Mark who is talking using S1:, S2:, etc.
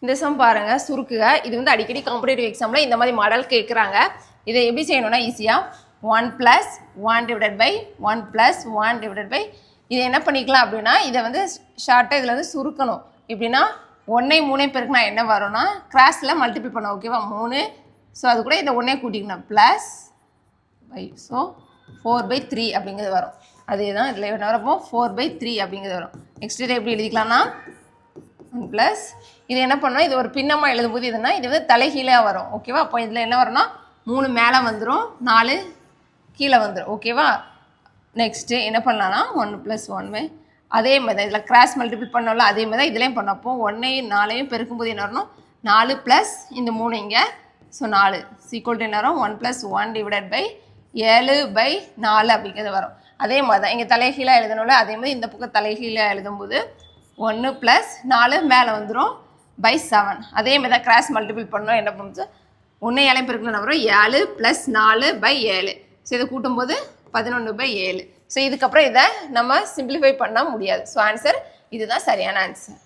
S1: இந்த சம் பாருங்க சுருக்குக. இது வந்து அடிக்கடி காம்படிட்டிவ் எக்ஸாமில் இந்த மாதிரி மாடல் கேட்குறாங்க. இதை எப்படி செய்யணும்னா ஈஸியாக 1 + 1 / 1 + 1 / இதை என்ன பண்ணிக்கலாம் அப்படின்னா இதை வந்து ஷார்ட்டாக இதில் வந்து சுருக்கணும். எப்படின்னா 1 3 பெருக்குனா என்ன வரும்னா கிராஸில் மல்டிபிள் பண்ணோம். ஓகேவா 3. ஸோ அது கூட இந்த 1 கூட்டிக்கணும் ப்ளஸ் பை. ஸோ 4/3 அப்படிங்கிறது வரும். அதே தான் இதில் என்ன வரப்போ 4/3 அப்படிங்கிறது வரும். நெக்ஸ்ட் இதை எப்படி எழுதிக்கலாம்னா 1 ப்ளஸ் இது என்ன பண்ணணும், இது ஒரு பின்னமாக எழுதும்போது இதுனா இது வந்து தலைகீழாக வரும். ஓகேவா அப்போ இதில் என்ன வரும்னா 3 மேலே வந்துடும், 4 கீழே வந்துடும். ஓகேவா நெக்ஸ்ட்டு என்ன பண்ணலாம்னா 1 + 1 அதே மாதிரி இதில் கிராஸ் மல்டிபிள் பண்ணோம்ல அதே மாதிரி தான் இதுலேயும் பண்ணப்போ 1ஐயும் 4ஐயும் பெருக்கும்போது என்ன வரணும் 4 ப்ளஸ் இந்த 3 இங்கே. ஸோ 4 = என்ன வரும் 1 + 1 / 7/4 அப்படிங்கிறது வரும். அதே மாதிரி தான் இங்கே தலைகீழாக எழுதணும்ல அதே மாதிரி இந்த பக்கம் தலைகீழாக எழுதும்போது 1 + 4 மேலே வந்துடும் /7. அதே மாதிரி தான் கிராஸ் மல்டிபிள் பண்ணோம் என்ன பண்ணுச்சு 1 7 பெருக்கணும் வரும் 7 + 4/7. ஸோ இதை கூட்டும்போது 11/7. ஸோ இதுக்கப்புறம் இதை நம்ம சிம்பிளிஃபை பண்ண முடியாது. ஸோ ஆன்சர் இதுதான் சரியான ஆன்சர்.